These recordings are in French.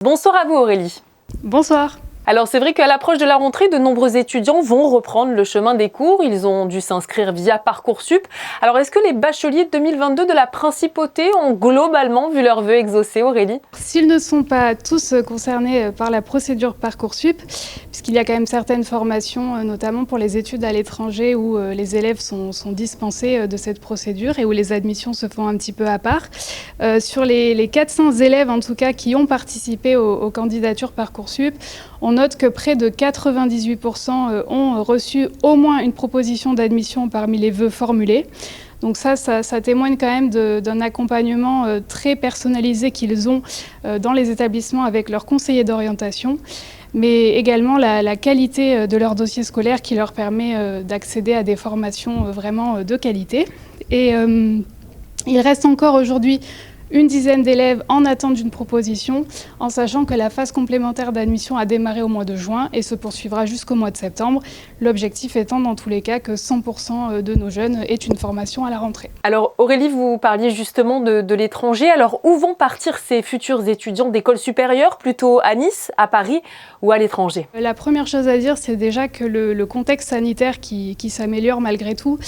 Bonsoir à vous Aurélie. Bonsoir. Alors c'est vrai qu'à l'approche de la rentrée, de nombreux étudiants vont reprendre le chemin des cours. Ils ont dû s'inscrire via Parcoursup. Alors est-ce que les bacheliers 2022 de la Principauté ont globalement vu leurs vœux exaucés, Aurélie? S'ils ne sont pas tous concernés par la procédure Parcoursup, puisqu'il y a quand même certaines formations, notamment pour les études à l'étranger, où les élèves sont dispensés de cette procédure et où les admissions se font un petit peu à part. Sur les 400 élèves, en tout cas, qui ont participé aux candidatures Parcoursup, on note que près de 98% ont reçu au moins une proposition d'admission parmi les vœux formulés. Donc ça témoigne quand même d'un accompagnement très personnalisé qu'ils ont dans les établissements avec leurs conseillers d'orientation, mais également la qualité de leur dossier scolaire qui leur permet d'accéder à des formations vraiment de qualité. Et il reste encore aujourd'hui une dizaine d'élèves en attente d'une proposition, en sachant que la phase complémentaire d'admission a démarré au mois de juin et se poursuivra jusqu'au mois de septembre. L'objectif étant dans tous les cas que 100% de nos jeunes aient une formation à la rentrée. Alors Aurélie, vous parliez justement de l'étranger. Alors où vont partir ces futurs étudiants d'école supérieure? Plutôt à Nice, à Paris ou à l'étranger? La première chose à dire, c'est déjà que le contexte sanitaire qui s'améliore malgré tout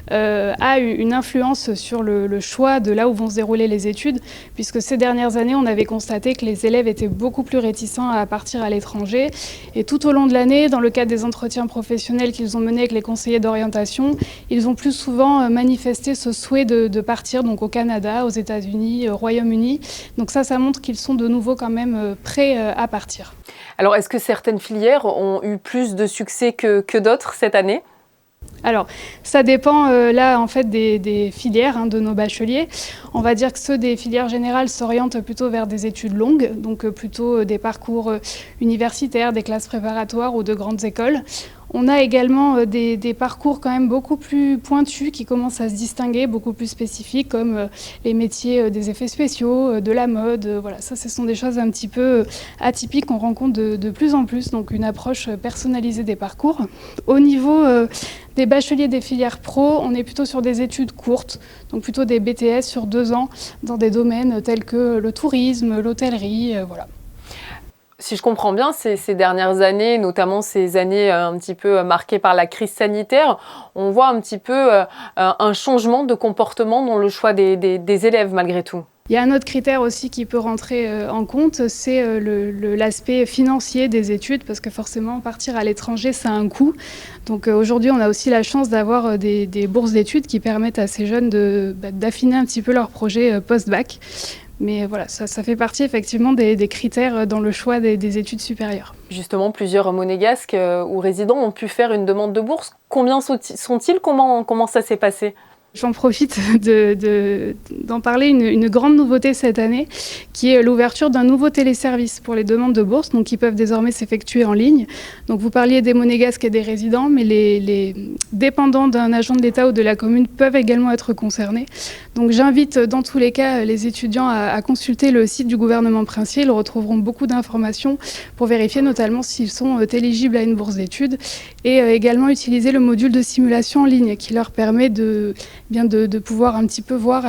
a une influence sur le choix de là où vont se dérouler les études, puisque ces dernières années, on avait constaté que les élèves étaient beaucoup plus réticents à partir à l'étranger. Et tout au long de l'année, dans le cadre des entretiens professionnels qu'ils ont menés avec les conseillers d'orientation, ils ont plus souvent manifesté ce souhait de partir donc au Canada, aux États-Unis, au Royaume-Uni. Donc ça montre qu'ils sont de nouveau quand même prêts à partir. Alors est-ce que certaines filières ont eu plus de succès que d'autres cette année? Alors, ça dépend là en fait des filières de nos bacheliers. On va dire que ceux des filières générales s'orientent plutôt vers des études longues, donc plutôt des parcours universitaires, des classes préparatoires ou de grandes écoles. On a également des parcours quand même beaucoup plus pointus qui commencent à se distinguer, beaucoup plus spécifiques, comme les métiers des effets spéciaux, de la mode. Voilà, ça, ce sont des choses un petit peu atypiques qu'on rencontre de plus en plus, donc une approche personnalisée des parcours. Au niveau des bacheliers des filières pro, on est plutôt sur des études courtes, donc plutôt des BTS sur 2 ans, dans des domaines tels que le tourisme, l'hôtellerie, voilà. Si je comprends bien, ces dernières années, notamment ces années un petit peu marquées par la crise sanitaire, on voit un petit peu un changement de comportement dans le choix des élèves malgré tout. Il y a un autre critère aussi qui peut rentrer en compte, c'est l'aspect financier des études, parce que forcément, partir à l'étranger, ça a un coût. Donc aujourd'hui, on a aussi la chance d'avoir des bourses d'études qui permettent à ces jeunes d'affiner un petit peu leur projet post-bac. Mais voilà, ça fait partie effectivement des critères dans le choix des études supérieures. Justement, plusieurs monégasques ou résidents ont pu faire une demande de bourse. Combien sont-ils? Comment ça s'est passé? J'en profite d'en parler, une grande nouveauté cette année, qui est l'ouverture d'un nouveau téléservice pour les demandes de bourse, donc qui peuvent désormais s'effectuer en ligne. Donc vous parliez des monégasques et des résidents, mais les dépendants d'un agent de l'État ou de la commune peuvent également être concernés. Donc j'invite dans tous les cas les étudiants à consulter le site du gouvernement princier. Ils retrouveront beaucoup d'informations pour vérifier notamment s'ils sont éligibles à une bourse d'études, et également utiliser le module de simulation en ligne qui leur permet de pouvoir un petit peu voir,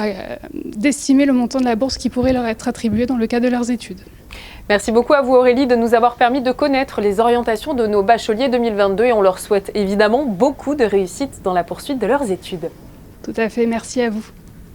d'estimer le montant de la bourse qui pourrait leur être attribuée dans le cadre de leurs études. Merci beaucoup à vous Aurélie de nous avoir permis de connaître les orientations de nos bacheliers 2022 et on leur souhaite évidemment beaucoup de réussite dans la poursuite de leurs études. Tout à fait, merci à vous.